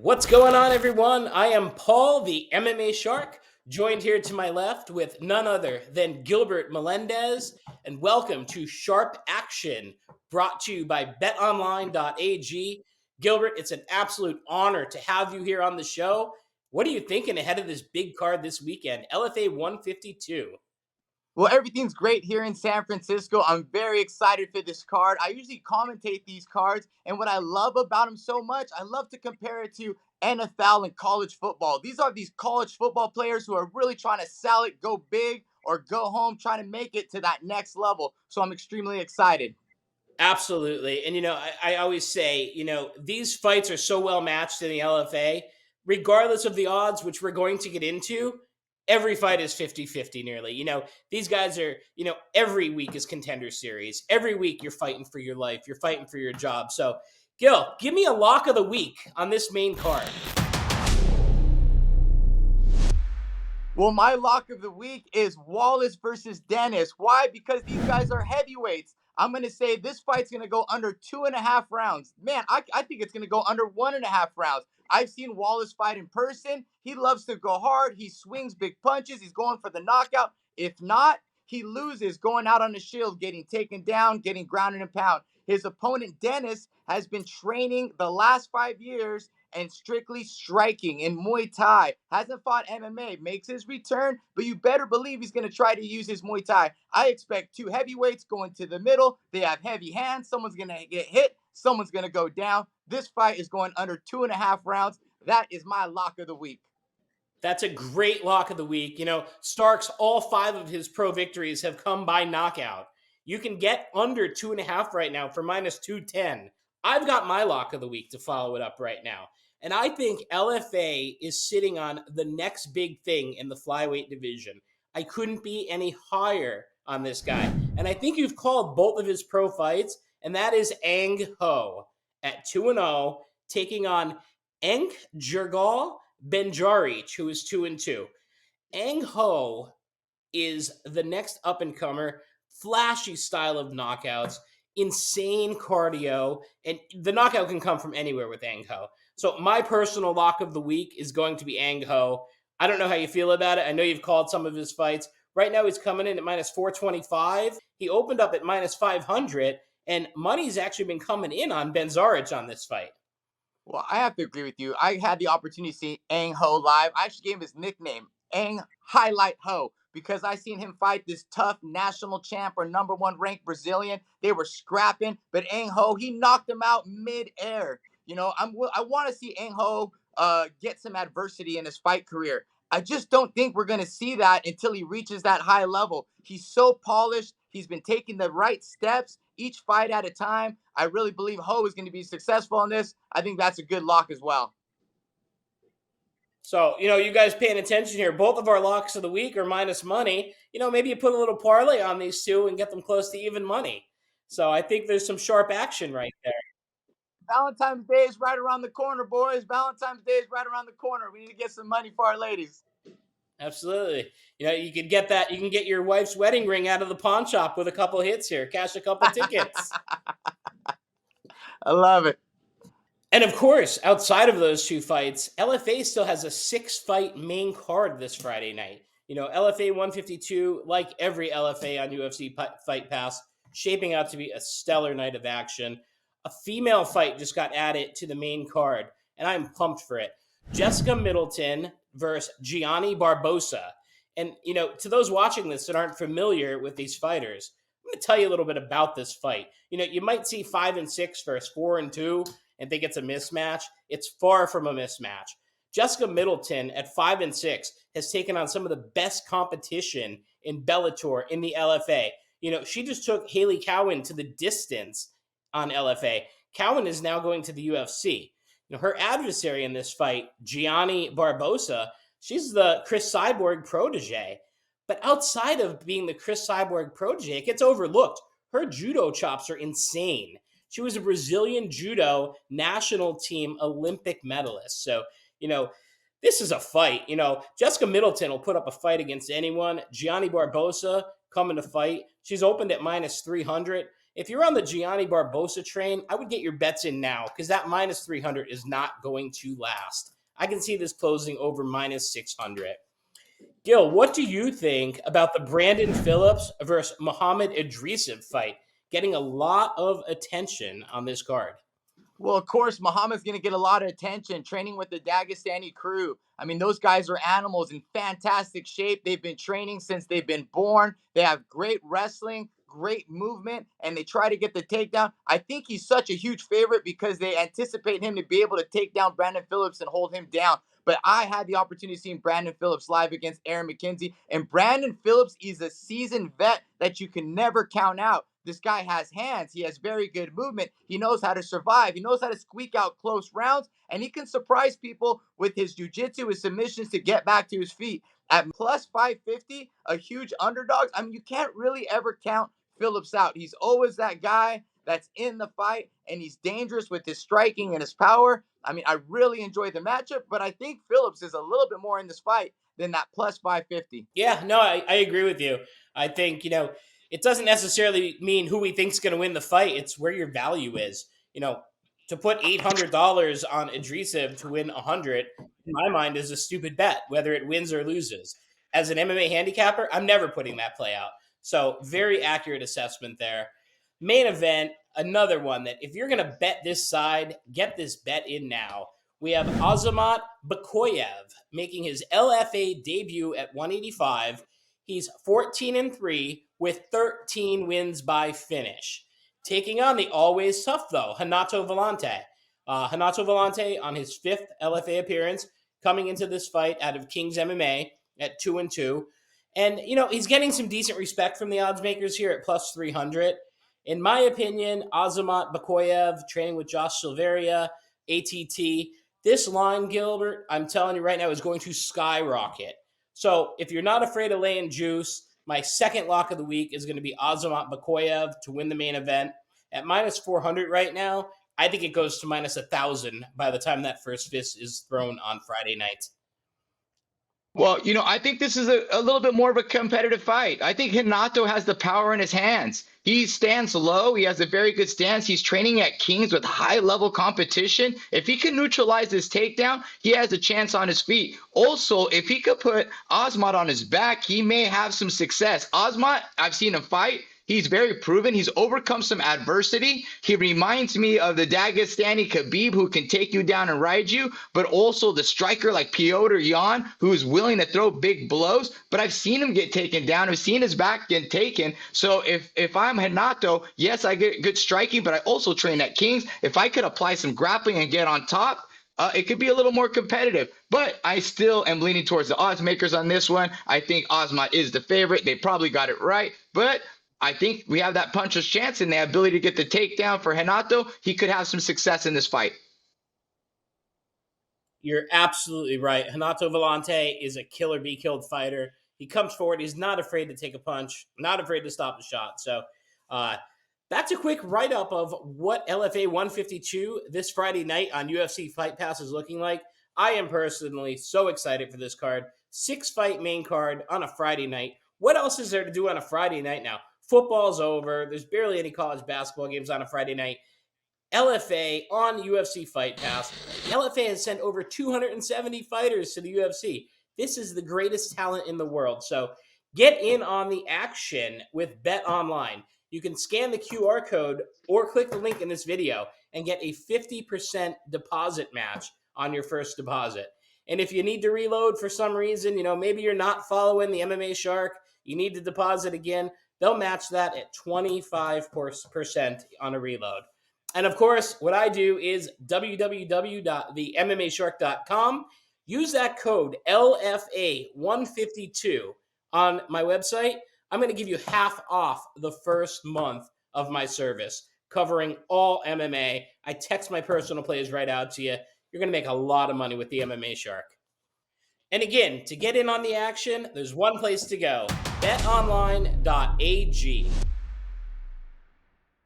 What's going on, everyone? I am Paul, the MMA Shark, joined here to my left with none other than Gilbert Melendez. And welcome to Sharp Action, brought to you by BetOnline.ag. Gilbert, it's an absolute honor to have you here on the show. What are you thinking ahead of this big card this weekend, LFA 152? Well, everything's great here in San Francisco. I'm very excited for this card. I usually commentate these cards, and what I love about them so much, I love to compare it to NFL and college football. These are these college football players who are really trying to sell it, go big, or go home trying to make it to that next level. So I'm extremely excited. Absolutely. And, I always say, these fights are so well matched in the LFA, regardless of the odds, which we're going to get into. Every fight is 50-50 nearly. These guys are, every week is contender series. Every week you're fighting for your life, you're fighting for your job. So, Gil, give me a lock of the week on this main card. Well, my lock of the week is Wallace versus Dennis. Why? Because these guys are heavyweights. I'm going to say this fight's going to go under 2.5 rounds. Man, I think it's going to go under 1.5 rounds. I've seen Wallace fight in person. He loves to go hard. He swings big punches. He's going for the knockout. If not, he loses going out on the shield, getting taken down, getting grounded and pound. His opponent, Dennis, has been training the last 5 years and strictly striking in Muay Thai. Hasn't fought MMA, makes his return, but you better believe he's going to try to use his Muay Thai. I expect two heavyweights going to the middle. They have heavy hands. Someone's going to get hit. Someone's going to go down. This fight is going under 2.5 rounds. That is my lock of the week. That's a great lock of the week. Starks, all 5 of his pro victories have come by knockout. You can get under 2.5 right now for minus 210. I've got my lock of the week to follow it up right now. And I think LFA is sitting on the next big thing in the flyweight division. I couldn't be any higher on this guy. And I think you've called both of his pro fights, and that is Ang Ho at 2-0, taking on Enk Jergal Benjaric, who is 2-2. Ang Ho is the next up and comer, flashy style of knockouts, insane cardio, and the knockout can come from anywhere with Ang Ho. So my personal lock of the week is going to be Ang Ho. I don't know how you feel about it. I know you've called some of his fights. Right now he's coming in at minus 425. He opened up at minus 500, and money's actually been coming in on Benjaric on this fight. Well, I have to agree with you. I had the opportunity to see Ang Ho live. I actually gave him his nickname, Ang Highlight Ho, because I seen him fight this tough national champ or number 1 ranked Brazilian. They were scrapping, but Ang Ho, he knocked him out mid-air. I want to see Ang Ho get some adversity in his fight career. I just don't think we're going to see that until he reaches that high level. He's so polished. He's been taking the right steps each fight at a time. I really believe Ho is going to be successful in this. I think that's a good lock as well. So, you guys paying attention here. Both of our locks of the week are minus money. Maybe you put a little parlay on these two and get them close to even money. So I think there's some sharp action right there. Valentine's Day is right around the corner, boys. Valentine's Day is right around the corner. We need to get some money for our ladies. Absolutely. You could get that. You can get your wife's wedding ring out of the pawn shop with a couple hits here. Cash a couple tickets. I love it. And of course, outside of those 2 fights, LFA still has a 6-fight main card this Friday night. LFA 152, like every LFA on UFC Fight Pass, shaping out to be a stellar night of action. A female fight just got added to the main card, and I'm pumped for it. Jessica Middleton versus Gianni Barbosa. And, to those watching this that aren't familiar with these fighters, I'm going to tell you a little bit about this fight. You might see 5-6 versus 4-2 and think it's a mismatch. It's far from a mismatch. Jessica Middleton at 5-6 has taken on some of the best competition in Bellator in the LFA. She just took Haley Cowan to the distance on LFA. Cowan is now going to the UFC. Her adversary in this fight, Gianni Barbosa, she's the Chris Cyborg protege. But outside of being the Chris Cyborg protege, it gets overlooked. Her judo chops are insane. She was a Brazilian judo national team Olympic medalist. So, this is a fight. Jessica Middleton will put up a fight against anyone. Gianni Barbosa coming to fight. She's opened at minus 300. If you're on the Gianni Barbosa train, I would get your bets in now because that minus 300 is not going to last. I can see this closing over minus 600. Gil, what do you think about the Brandon Phillips versus Muhammad Idrisov fight? Getting a lot of attention on this card. Well, of course, Muhammad's going to get a lot of attention training with the Dagestani crew. I mean, those guys are animals in fantastic shape. They've been training since they've been born. They have great wrestling, great movement, and they try to get the takedown. I think he's such a huge favorite because they anticipate him to be able to take down Brandon Phillips and hold him down. But I had the opportunity of seeing Brandon Phillips live against Aaron McKenzie, and Brandon Phillips is a seasoned vet that you can never count out. This guy has hands. He has very good movement. He knows how to survive. He knows how to squeak out close rounds, and he can surprise people with his jiu-jitsu, his submissions to get back to his feet. At plus 550, a huge underdog. I mean, you can't really ever count Phillips out. He's always that guy that's in the fight, and he's dangerous with his striking and his power. I mean, I really enjoy the matchup, but I think Phillips is a little bit more in this fight than that plus 550. Yeah, no, I agree with you. I think, it doesn't necessarily mean who we think's going to win the fight. It's where your value is. To put $800 on Idrisov to win 100, in my mind, is a stupid bet, whether it wins or loses. As an MMA handicapper, I'm never putting that play out. So very accurate assessment there. Main event, another one that if you're going to bet this side, get this bet in now. We have Azamat Bakoyev making his LFA debut at 185. He's 14-3 with 13 wins by finish. Taking on the always tough, though, Renato Vellante. Renato Vellante on his 5th LFA appearance, coming into this fight out of King's MMA at 2-2. And, he's getting some decent respect from the odds makers here at plus 300. In my opinion, Azamat Bakoyev training with Josh Silveria, ATT. This line, Gilbert, I'm telling you right now, is going to skyrocket. So if you're not afraid of laying juice, my second lock of the week is going to be Azamat Bakoyev to win the main event. At minus 400 right now, I think it goes to minus 1,000 by the time that first fist is thrown on Friday night. Well, I think this is a little bit more of a competitive fight. I think Renato has the power in his hands. He stands low. He has a very good stance. He's training at Kings with high-level competition. If he can neutralize this takedown, he has a chance on his feet. Also, if he could put Azamat on his back, he may have some success. Azamat, I've seen him fight. He's very proven. He's overcome some adversity. He reminds me of the Dagestani Khabib who can take you down and ride you, but also the striker like Piotr Jan who is willing to throw big blows. But I've seen him get taken down. I've seen his back get taken. So if I'm Renato, yes, I get good striking, but I also train at Kings. If I could apply some grappling and get on top, it could be a little more competitive, but I still am leaning towards the odds makers on this one. I think Azamat is the favorite. They probably got it right, but I think we have that puncher's chance and the ability to get the takedown for Renato. He could have some success in this fight. You're absolutely right. Renato Vellante is a killer be killed fighter. He comes forward. He's not afraid to take a punch, not afraid to stop a shot. So that's a quick write-up of what LFA 152 this Friday night on UFC Fight Pass is looking like. I am personally so excited for this card. 6-fight main card on a Friday night. What else is there to do on a Friday night now? Football's over. There's barely any college basketball games on a Friday night. LFA on UFC Fight Pass. LFA has sent over 270 fighters to the UFC. This is the greatest talent in the world. So get in on the action with BetOnline. You can scan the QR code or click the link in this video and get a 50% deposit match on your first deposit. And if you need to reload for some reason, maybe you're not following the MMA Shark, you need to deposit again, they'll match that at 25% on a reload. And of course, what I do is www.themmashark.com. Use that code LFA152 on my website. I'm going to give you half off the first month of my service, covering all MMA. I text my personal plays right out to you. You're going to make a lot of money with the MMA Shark. And again, to get in on the action, there's one place to go, BetOnline.ag.